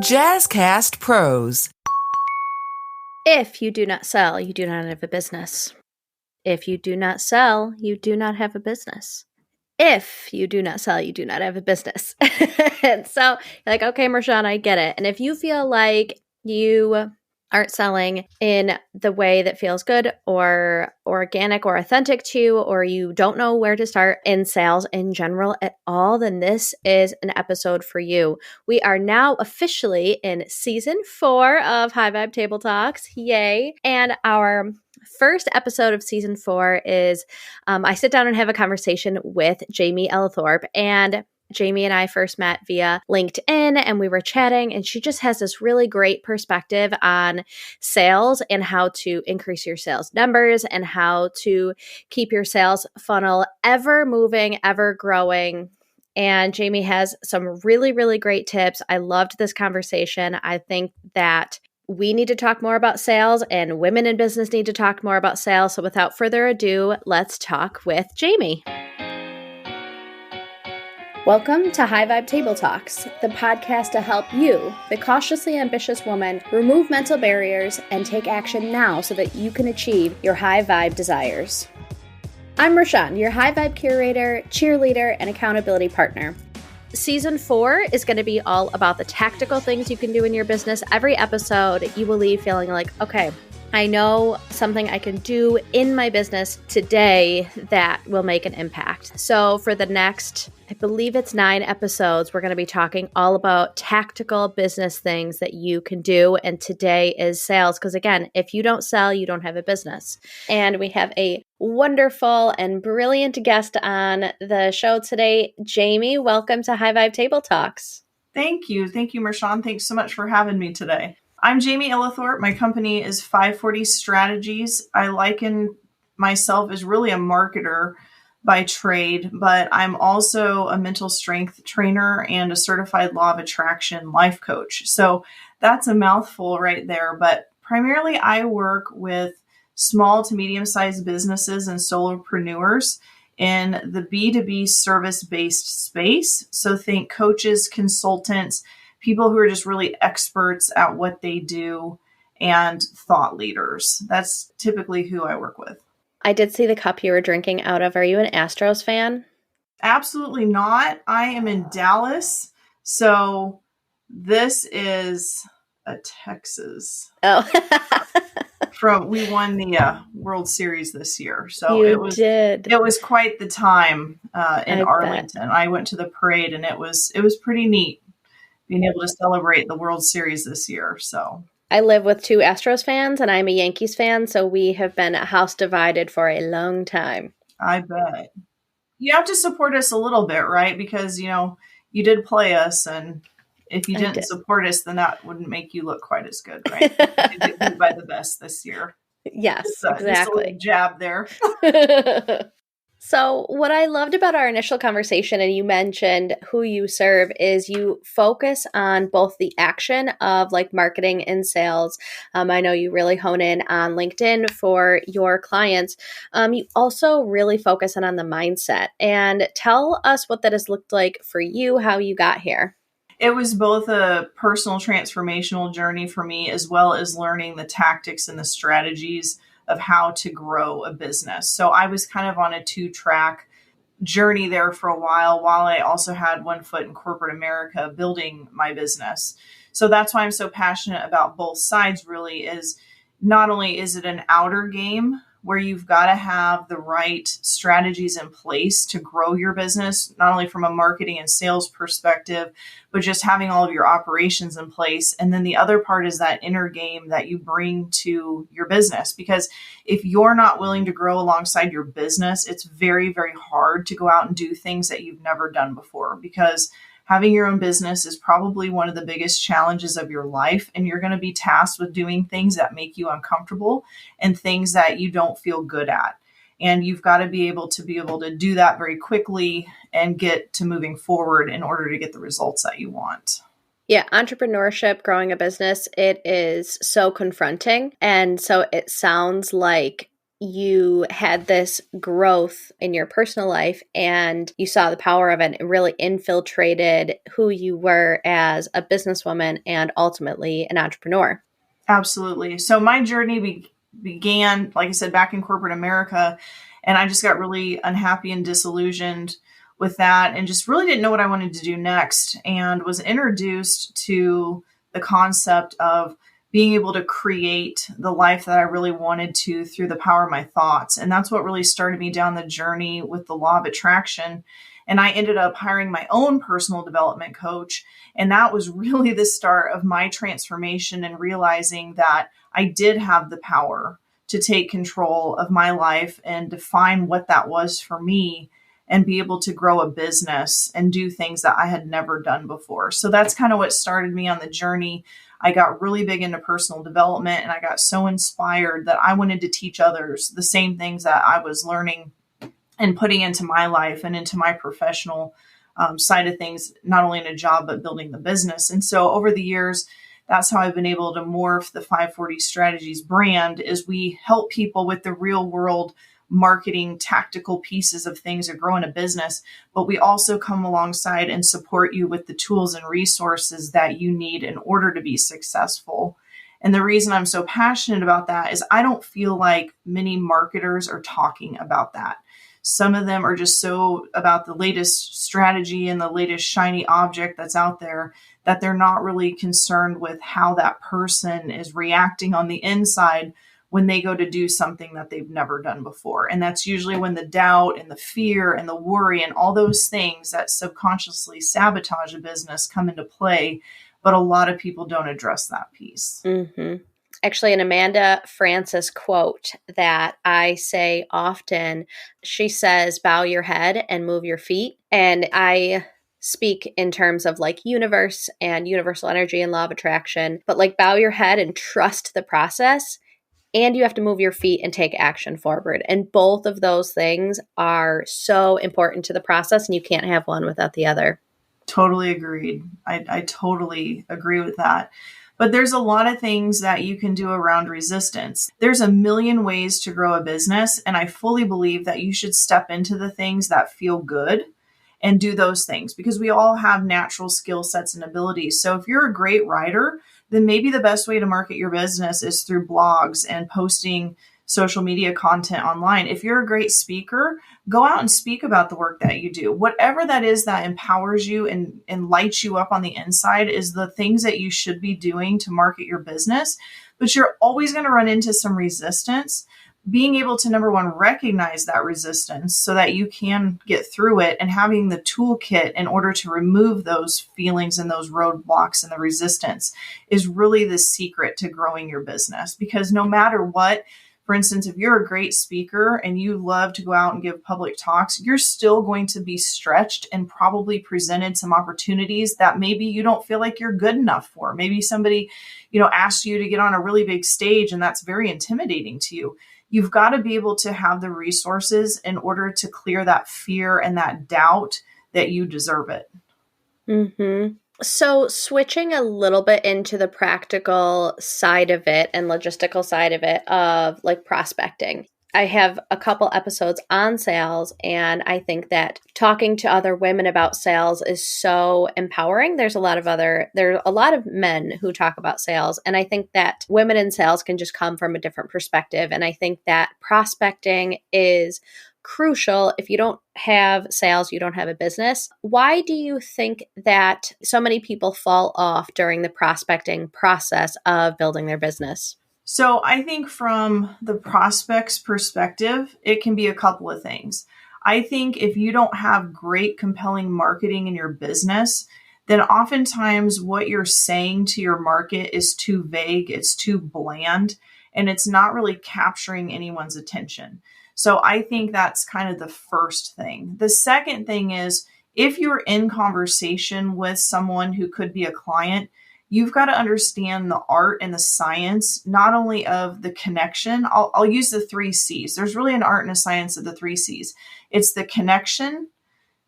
Jazzcast Pros. If you do not sell, you do not have a business. If you do not sell, you do not have a business. If you do not sell, you do not have a business. And so you're like, okay, Marshawn, I get it. And if you feel like you aren't selling in the way that feels good or organic or authentic to you, or you don't know where to start in sales in general at all, then this is an episode for you. We are now officially in season 4 of High Vibe Table Talks. Yay. And our first episode of season 4 is I sit down and have a conversation with Jaime Elithorpe, and Jaime and I first met via LinkedIn, and we were chatting, and she just has this really great perspective on sales and how to increase your sales numbers and how to keep your sales funnel ever moving, ever growing. And Jaime has some really, really great tips. I loved this conversation. I think that we need to talk more about sales, and women in business need to talk more about sales. So without further ado, let's talk with Jaime. Welcome to High Vibe Table Talks, the podcast to help you, the cautiously ambitious woman, remove mental barriers and take action now so that you can achieve your high vibe desires. I'm Marshawn, your high vibe curator, cheerleader, and accountability partner. Season 4 is going to be all about the tactical things you can do in your business. Every episode, you will leave feeling like, okay, I know something I can do in my business today that will make an impact. So for the next, I believe it's 9 episodes, we're going to be talking all about tactical business things that you can do. And today is sales. Because again, if you don't sell, you don't have a business. And we have a wonderful and brilliant guest on the show today. Jaime, welcome to High Vibe Table Talks. Thank you. Thank you, Marshawn. Thanks so much for having me today. I'm Jaime Elithorpe. My company is 540 Strategies. I liken myself as really a marketer by trade, but I'm also a mental strength trainer and a certified law of attraction life coach. So that's a mouthful right there. But primarily I work with small to medium-sized businesses and solopreneurs in the B2B service-based space. So think coaches, consultants, people who are just really experts at what they do, and thought leaders. That's typically who I work with. I did see the cup you were drinking out of. Are you an Astros fan? Absolutely not. I am in Dallas. So this is a Texas. Oh. We won the World Series this year. So it was quite the time in Arlington. I went to the parade, and it was pretty neat being able to celebrate the World Series this year. So I live with 2 Astros fans, and I'm a Yankees fan, so we have been house divided for a long time. I bet. You have to support us a little bit, right? Because, you did play us, and if you didn't support us, then that wouldn't make you look quite as good, right? You did beat by the best this year. Yes, exactly. Just a little jab there. So what I loved about our initial conversation, and you mentioned who you serve, is you focus on both the action of like marketing and sales. I know you really hone in on LinkedIn for your clients. You also really focus on the mindset. And tell us what that has looked like for you, how you got here. It was both a personal transformational journey for me, as well as learning the tactics and the strategies of how to grow a business. So I was kind of on a 2-track journey there for a while I also had one foot in corporate America building my business. So that's why I'm so passionate about both sides. Really, is not only is it an outer game where you've got to have the right strategies in place to grow your business, not only from a marketing and sales perspective, but just having all of your operations in place. And then the other part is that inner game that you bring to your business. Because if you're not willing to grow alongside your business, it's very, very hard to go out and do things that you've never done before, because having your own business is probably one of the biggest challenges of your life. And you're going to be tasked with doing things that make you uncomfortable and things that you don't feel good at. And you've got to be able to do that very quickly and get to moving forward in order to get the results that you want. Yeah, entrepreneurship, growing a business, it is so confronting. And so it sounds like you had this growth in your personal life and you saw the power of it. It really infiltrated who you were as a businesswoman and ultimately an entrepreneur. Absolutely. So my journey began, like I said, back in corporate America, and I just got really unhappy and disillusioned with that and just really didn't know what I wanted to do next, and was introduced to the concept of being able to create the life that I really wanted to through the power of my thoughts. And that's what really started me down the journey with the law of attraction. And I ended up hiring my own personal development coach. And that was really the start of my transformation and realizing that I did have the power to take control of my life and define what that was for me and be able to grow a business and do things that I had never done before. So that's kind of what started me on the journey. I got really big into personal development, and I got so inspired that I wanted to teach others the same things that I was learning and putting into my life and into my professional side of things, not only in a job, but building the business. And so over the years, that's how I've been able to morph the 540 Strategies brand, is we help people with the real world marketing tactical pieces of things of growing a business, but we also come alongside and support you with the tools and resources that you need in order to be successful. And the reason I'm so passionate about that is I don't feel like many marketers are talking about that. Some of them are just so about the latest strategy and the latest shiny object that's out there that they're not really concerned with how that person is reacting on the inside when they go to do something that they've never done before. And that's usually when the doubt and the fear and the worry and all those things that subconsciously sabotage a business come into play. But a lot of people don't address that piece. Mm-hmm. Actually, an Amanda Frances quote that I say often, she says, bow your head and move your feet. And I speak in terms of like universe and universal energy and law of attraction, but like bow your head and trust the process. And you have to move your feet and take action forward. And both of those things are so important to the process, and you can't have one without the other. Totally agreed. I totally agree with that. But there's a lot of things that you can do around resistance. There's a million ways to grow a business, and I fully believe that you should step into the things that feel good and do those things, because we all have natural skill sets and abilities. So if you're a great writer, then maybe the best way to market your business is through blogs and posting social media content online. If you're a great speaker, go out and speak about the work that you do. Whatever that is that empowers you and lights you up on the inside is the things that you should be doing to market your business. But you're always going to run into some resistance. Being able to, number one, recognize that resistance so that you can get through it, and having the toolkit in order to remove those feelings and those roadblocks and the resistance is really the secret to growing your business. Because no matter what, for instance, if you're a great speaker and you love to go out and give public talks, you're still going to be stretched and probably presented some opportunities that maybe you don't feel like you're good enough for. Maybe somebody, asks you to get on a really big stage, and that's very intimidating to you. You've got to be able to have the resources in order to clear that fear and that doubt that you deserve it. Mm-hmm. So switching a little bit into the practical side of it and logistical side of it of like prospecting. I have a couple episodes on sales, and I think that talking to other women about sales is so empowering. There are a lot of men who talk about sales, and I think that women in sales can just come from a different perspective. And I think that prospecting is crucial. If you don't have sales, you don't have a business. Why do you think that so many people fall off during the prospecting process of building their business? So I think from the prospect's perspective, it can be a couple of things. I think if you don't have great, compelling marketing in your business, then oftentimes what you're saying to your market is too vague, it's too bland, and it's not really capturing anyone's attention. So I think that's kind of the first thing. The second thing is, if you're in conversation with someone who could be a client, you've got to understand the art and the science, not only of the connection. I'll use the 3 C's. There's really an art and a science of the 3 C's. It's the connection,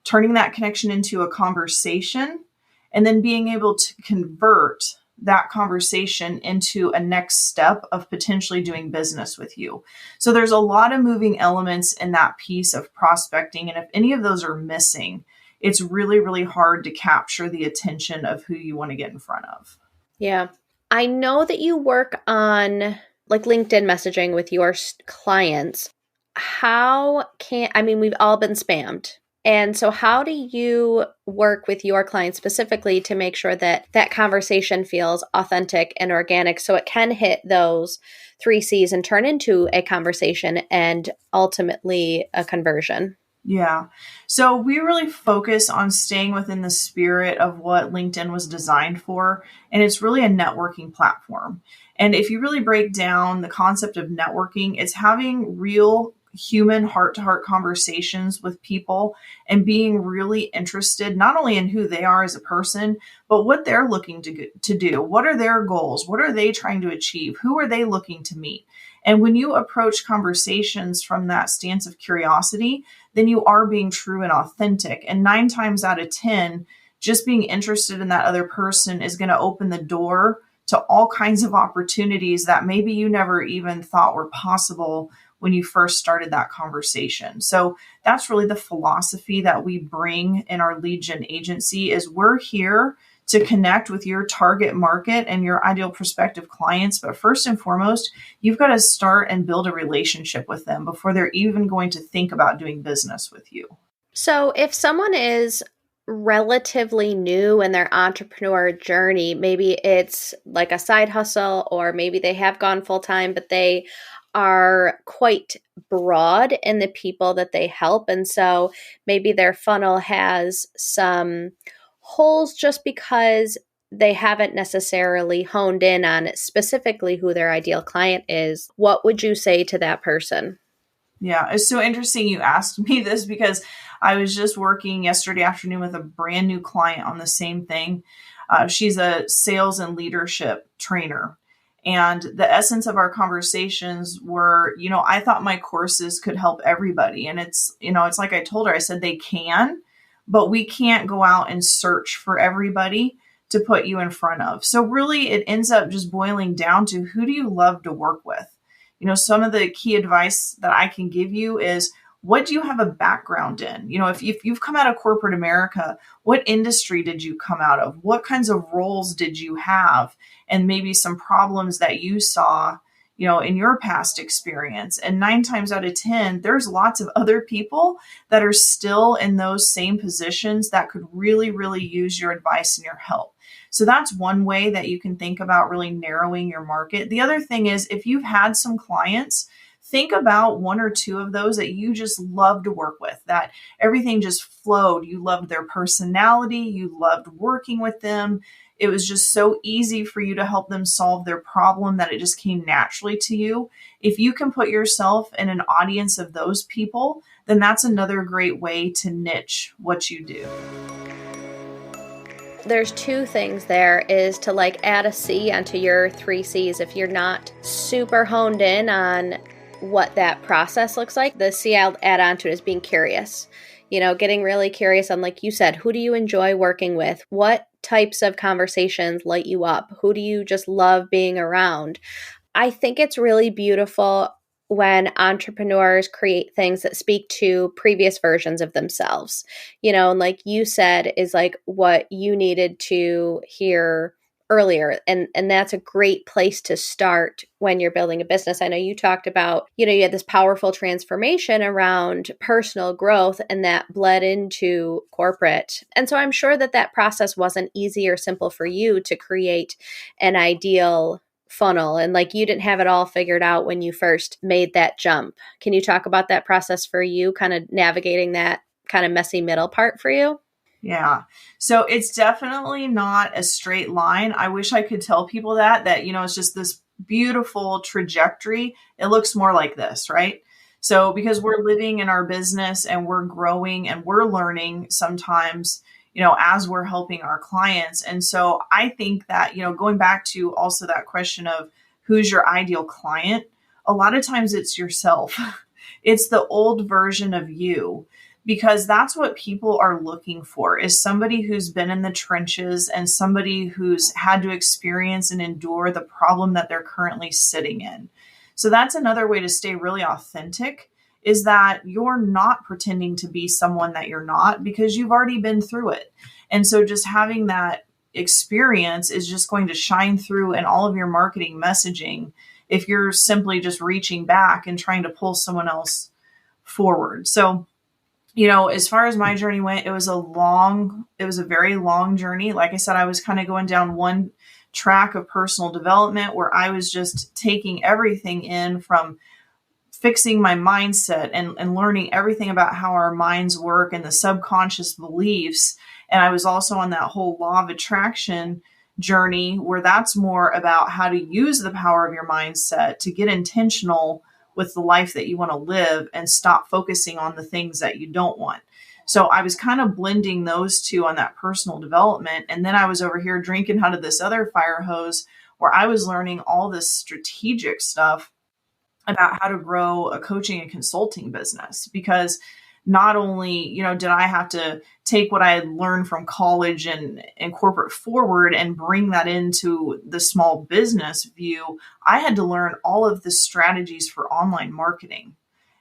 turning that connection into a conversation, and then being able to convert that conversation into a next step of potentially doing business with you. So there's a lot of moving elements in that piece of prospecting. And if any of those are missing, it's really, really hard to capture the attention of who you want to get in front of. Yeah. I know that you work on like LinkedIn messaging with your clients. We've all been spammed. And so how do you work with your clients specifically to make sure that that conversation feels authentic and organic so it can hit those 3 C's and turn into a conversation and ultimately a conversion? Yeah. So we really focus on staying within the spirit of what LinkedIn was designed for. And it's really a networking platform. And if you really break down the concept of networking, it's having real human heart-to-heart conversations with people and being really interested not only in who they are as a person, but what they're looking to do. What are their goals? What are they trying to achieve? Who are they looking to meet? And when you approach conversations from that stance of curiosity, then you are being true and authentic. And 9 times out of 10, just being interested in that other person is going to open the door to all kinds of opportunities that maybe you never even thought were possible when you first started that conversation. So that's really the philosophy that we bring in our lead gen agency is we're here to connect with your target market and your ideal prospective clients. But first and foremost, you've got to start and build a relationship with them before they're even going to think about doing business with you. So if someone is relatively new in their entrepreneur journey, maybe it's like a side hustle, or maybe they have gone full time, but they are quite broad in the people that they help. And so maybe their funnel has some holes just because they haven't necessarily honed in on specifically who their ideal client is. What would you say to that person? Yeah, it's so interesting you asked me this because I was just working yesterday afternoon with a brand new client on the same thing. She's a sales and leadership trainer. And the essence of our conversations were, I thought my courses could help everybody. And it's like I told her, I said, they can, but we can't go out and search for everybody to put you in front of. So really it ends up just boiling down to who do you love to work with? Some of the key advice that I can give you is, what do you have a background in? If you've come out of corporate America, what industry did you come out of? What kinds of roles did you have? And maybe some problems that you saw, in your past experience. And 9 times out of 10, there's lots of other people that are still in those same positions that could really, really use your advice and your help. So that's one way that you can think about really narrowing your market. The other thing is, if you've had some clients, think about 1 or 2 of those that you just love to work with, that everything just flowed. You loved their personality. You loved working with them. It was just so easy for you to help them solve their problem that it just came naturally to you. If you can put yourself in an audience of those people, then that's another great way to niche what you do. There's 2 things there, is to add a C onto your 3 C's. If you're not super honed in on what that process looks like, the C I'll add on to it is being curious. Getting really curious on, like you said, who do you enjoy working with? What types of conversations light you up? Who do you just love being around? I think it's really beautiful when entrepreneurs create things that speak to previous versions of themselves, and like you said, is like what you needed to hear earlier. And that's a great place to start when you're building a business. I know you talked about, you had this powerful transformation around personal growth, and that bled into corporate. And so I'm sure that process wasn't easy or simple for you to create an ideal funnel, and you didn't have it all figured out when you first made that jump. Can you talk about that process for you, kind of navigating that kind of messy middle part for you? Yeah. So it's definitely not a straight line. I wish I could tell people that, it's just this beautiful trajectory. It looks more like this, right? So because we're living in our business and we're growing and we're learning sometimes, as we're helping our clients. And so I think that, going back to also that question of who's your ideal client, a lot of times it's yourself. It's the old version of you because that's what people are looking for, is somebody who's been in the trenches and somebody who's had to experience and endure the problem that they're currently sitting in. So that's another way to stay really authentic, is that you're not pretending to be someone that you're not, because you've already been through it. And so just having that experience is just going to shine through in all of your marketing messaging if you're simply just reaching back and trying to pull someone else forward. So, as far as my journey went, it was a very long journey. Like I said, I was kind of going down one track of personal development where I was just taking everything in, from fixing my mindset and learning everything about how our minds work and the subconscious beliefs. And I was also on that whole law of attraction journey, where that's more about how to use the power of your mindset to get intentional with the life that you want to live and stop focusing on the things that you don't want. So I was kind of blending those two on that personal development. And then I was over here drinking out of this other fire hose where I was learning all this strategic stuff about how to grow a coaching and consulting business. Because not only, did I have to take what I had learned from college and corporate forward and bring that into the small business view, I had to learn all of the strategies for online marketing.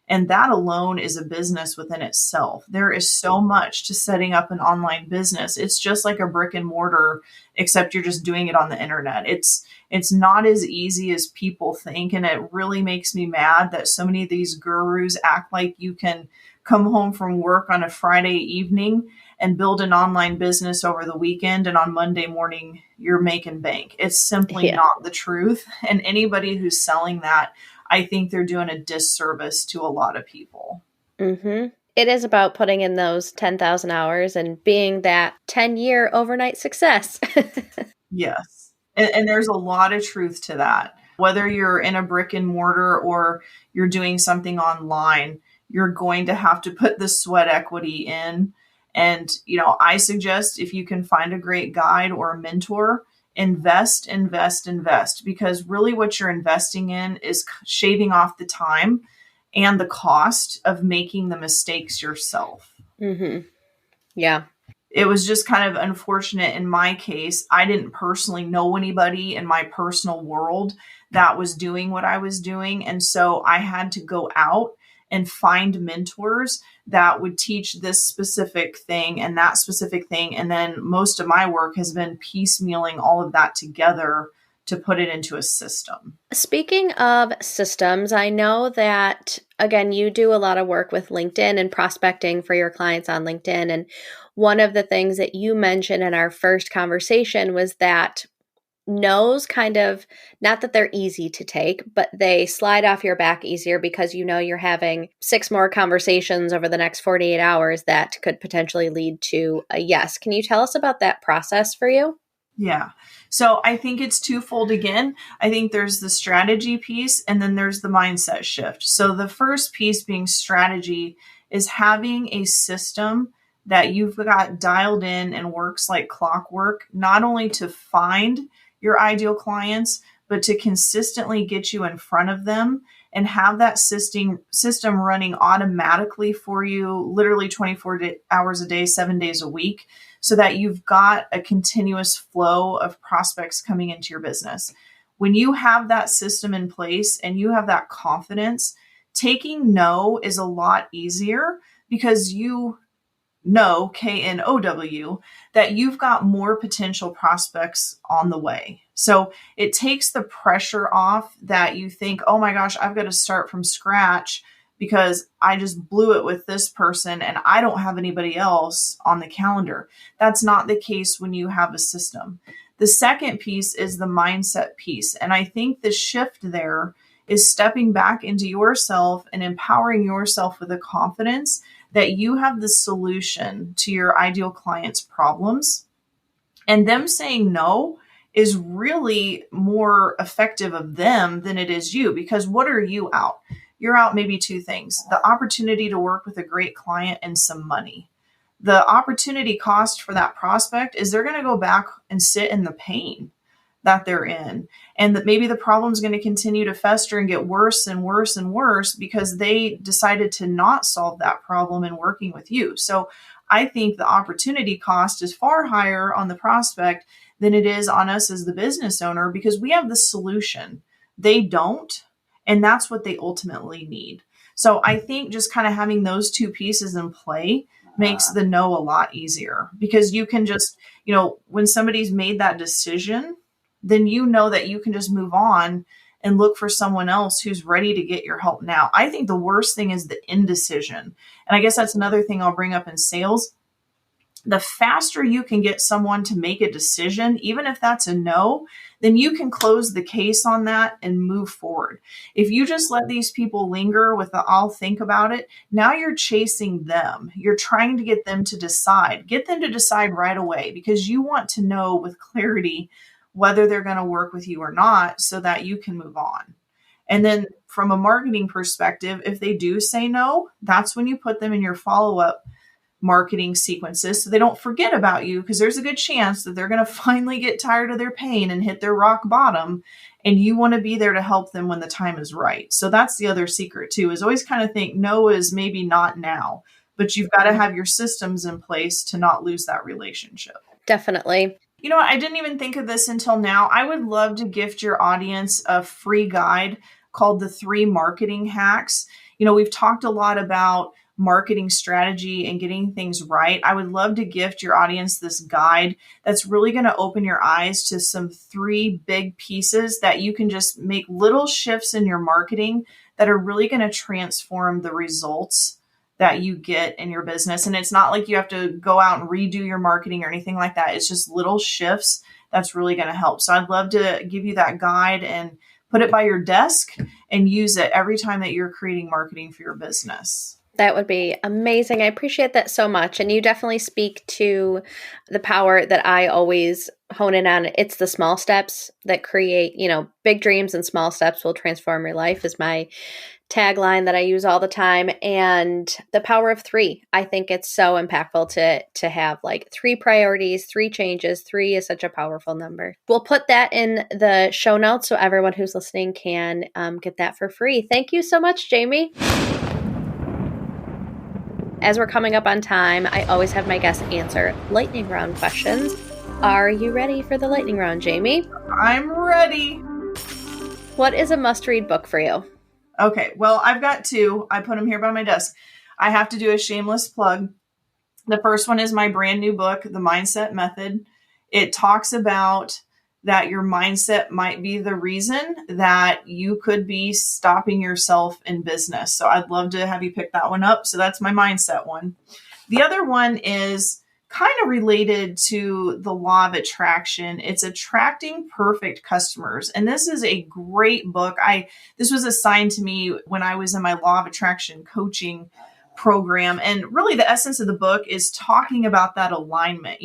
And that alone is a business within itself. There is so much to setting up an online business. It's just like a brick and mortar, except you're just doing it on the internet. It's not as easy as people think. And it really makes me mad that so many of these gurus act like you can come home from work on a Friday evening and build an online business over the weekend, and on Monday morning, you're making bank. It's simply not the truth. And anybody who's selling that, I think they're doing a disservice to a lot of people. Mm-hmm. It is about putting in those 10,000 hours and being that 10-year overnight success. Yes. And there's a lot of truth to that. Whether you're in a brick and mortar or you're doing something online, you're going to have to put the sweat equity in. And, I suggest, if you can find a great guide or a mentor, invest, because really what you're investing in is shaving off the time and the cost of making the mistakes yourself. Mm-hmm. Yeah. It was just kind of unfortunate in my case. I didn't personally know anybody in my personal world that was doing what I was doing. And so I had to go out and find mentors that would teach this specific thing and that specific thing. And then most of my work has been piecemealing all of that together to put it into a system. Speaking of systems, I know that, again, you do a lot of work with LinkedIn and prospecting for your clients on LinkedIn. And one of the things that you mentioned in our first conversation was that no's kind of, not that they're easy to take, but they slide off your back easier because you're having 6 more conversations over the next 48 hours that could potentially lead to a yes. Can you tell us about that process for you? Yeah. So I think it's twofold again. I think there's the strategy piece and then there's the mindset shift. So the first piece being strategy is having a system that you've got dialed in and works like clockwork, not only to find your ideal clients, but to consistently get you in front of them and have that system running automatically for you, literally 24 hours a day, 7 days a week, so that you've got a continuous flow of prospects coming into your business. When you have that system in place and you have that confidence, taking no is a lot easier, because you know, KNOW, that you've got more potential prospects on the way. So it takes the pressure off that you think, oh my gosh, I've got to start from scratch because I just blew it with this person and I don't have anybody else on the calendar. That's not the case when you have a system. The second piece is the mindset piece. And I think the shift there is stepping back into yourself and empowering yourself with a confidence that you have the solution to your ideal client's problems. And them saying no is really more effective of them than it is you, because what are you out? You're out maybe 2 things: the opportunity to work with a great client and some money. The opportunity cost for that prospect is they're going to go back and sit in the pain. that they're in, and that maybe the problem is going to continue to fester and get worse and worse and worse because they decided to not solve that problem in working with you. So I think the opportunity cost is far higher on the prospect than it is on us as the business owner, because we have the solution. They don't, and that's what they ultimately need. So I think just kind of having those two pieces in play makes the no a lot easier, because you can just, when somebody's made that decision, then you know that you can just move on and look for someone else who's ready to get your help now. I think the worst thing is the indecision. And I guess that's another thing I'll bring up in sales. The faster you can get someone to make a decision, even if that's a no, then you can close the case on that and move forward. If you just let these people linger with the I'll think about it, now you're chasing them. You're trying to get them to decide. Get them to decide right away, because you want to know with clarity whether they're going to work with you or not, so that you can move on. And then from a marketing perspective, if they do say no, that's when you put them in your follow-up marketing sequences so they don't forget about you, because there's a good chance that they're going to finally get tired of their pain and hit their rock bottom, and you want to be there to help them when the time is right. So that's the other secret too, is always kind of think no is maybe not now, but you've got to have your systems in place to not lose that relationship. Definitely. You know what? I didn't even think of this until now. I would love to gift your audience a free guide called the 3 Marketing Hacks. We've talked a lot about marketing strategy and getting things right. I would love to gift your audience this guide that's really going to open your eyes to some 3 big pieces that you can just make little shifts in your marketing that are really going to transform the results that you get in your business. And it's not like you have to go out and redo your marketing or anything like that. It's just little shifts that's really going to help. So I'd love to give you that guide and put it by your desk and use it every time that you're creating marketing for your business. That would be amazing. I appreciate that so much. And you definitely speak to the power that I always hone in on. It's the small steps that create, big dreams, and small steps will transform your life is my tagline that I use all the time. And the power of 3. I think it's so impactful to have like 3 priorities, 3 changes. 3 is such a powerful number. We'll put that in the show notes so everyone who's listening can get that for free. Thank you so much, Jaime. As we're coming up on time, I always have my guests answer lightning round questions. Are you ready for the lightning round, Jaime? I'm ready. What is a must-read book for you? Okay, well, I've got 2. I put them here by my desk. I have to do a shameless plug. The first one is my brand new book, The Mindset Method. It talks about that your mindset might be the reason that you could be stopping yourself in business. So I'd love to have you pick that one up. So that's my mindset one. The other one is kind of related to the law of attraction. It's Attracting Perfect Customers. And this is a great book. This was assigned to me when I was in my law of attraction coaching program. And really the essence of the book is talking about that alignment.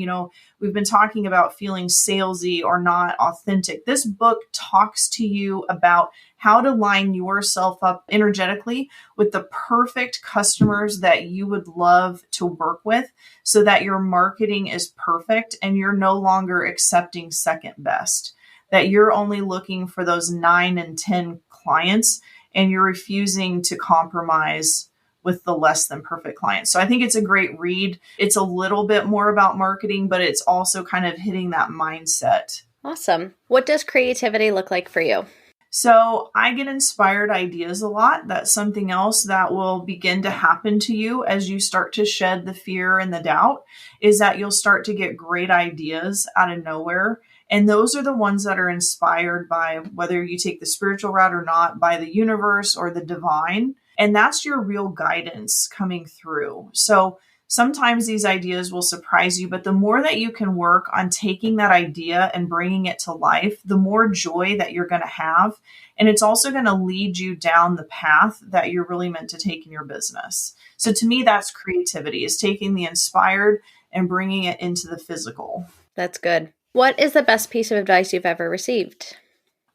We've been talking about feeling salesy or not authentic. This book talks to you about how to line yourself up energetically with the perfect customers that you would love to work with, so that your marketing is perfect and you're no longer accepting second best, that you're only looking for those 9 and 10 clients and you're refusing to compromise with the less than perfect clients. So I think it's a great read. It's a little bit more about marketing, but it's also kind of hitting that mindset. Awesome. What does creativity look like for you? So I get inspired ideas a lot. That's something else that will begin to happen to you as you start to shed the fear and the doubt, is that you'll start to get great ideas out of nowhere. And those are the ones that are inspired by, whether you take the spiritual route or not, by the universe or the divine. And that's your real guidance coming through. So sometimes these ideas will surprise you, but the more that you can work on taking that idea and bringing it to life, the more joy that you're going to have. And it's also going to lead you down the path that you're really meant to take in your business. So to me, that's creativity, is taking the inspired and bringing it into the physical. That's good. What is the best piece of advice you've ever received?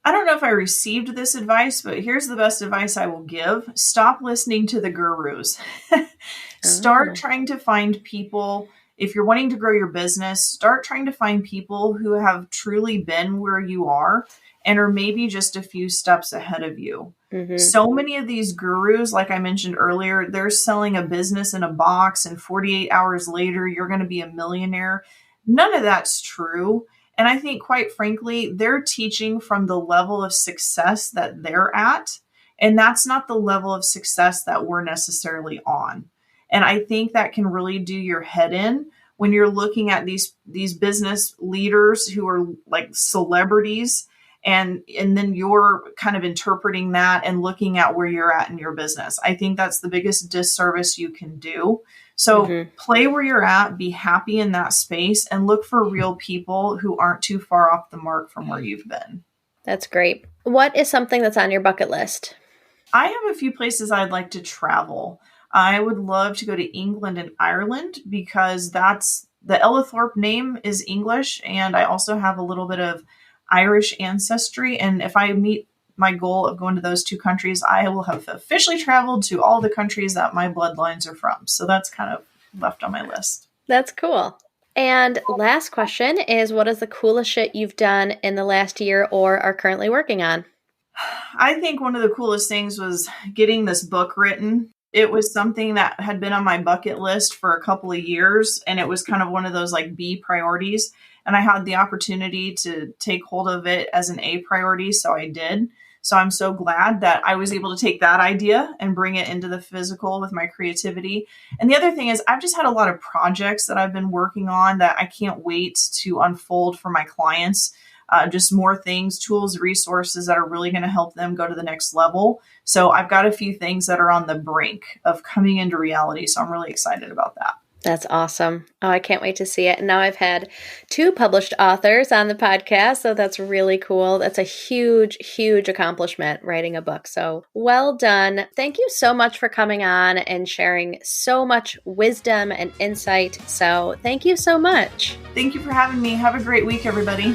I don't know if I received this advice, but here's the best advice I will give. Stop listening to the gurus. Start trying to find people if you're wanting to grow your business, start trying to find people who have truly been where you are and are maybe just a few steps ahead of you. Mm-hmm. So many of these gurus, like I mentioned earlier, they're selling a business in a box and 48 hours later, you're going to be a millionaire. None of that's true. And I think, quite frankly, they're teaching from the level of success that they're at. And that's not the level of success that we're necessarily on. And I think that can really do your head in when you're looking at these business leaders who are like celebrities, and then you're kind of interpreting that and looking at where you're at in your business. I think that's the biggest disservice you can do. So play where you're at, be happy in that space, and look for real people who aren't too far off the mark from where you've been. That's great. What is something that's on your bucket list? I have a few places I'd like to travel. I would love to go to England and Ireland because that's the Elithorpe name is English. And I also have a little bit of Irish ancestry. And if I meet my goal of going to those two countries, I will have officially traveled to all the countries that my bloodlines are from. So that's kind of left on my list. That's cool. And last question is, what is the coolest shit you've done in the last year or are currently working on? I think one of the coolest things was getting this book written. It was something that had been on my bucket list for a couple of years, and it was kind of one of those like B priorities. And I had the opportunity to take hold of it as an A priority, so I did. So I'm so glad that I was able to take that idea and bring it into the physical with my creativity. And the other thing is I've just had a lot of projects that I've been working on that I can't wait to unfold for my clients. Just more things, tools, resources that are really going to help them go to the next level. So I've got a few things that are on the brink of coming into reality. So I'm really excited about that. That's awesome. Oh, I can't wait to see it. And now I've had 2 published authors on the podcast, so that's really cool. That's a huge, huge accomplishment, writing a book. So well done. Thank you so much for coming on and sharing so much wisdom and insight. So thank you so much. Thank you for having me. Have a great week, everybody.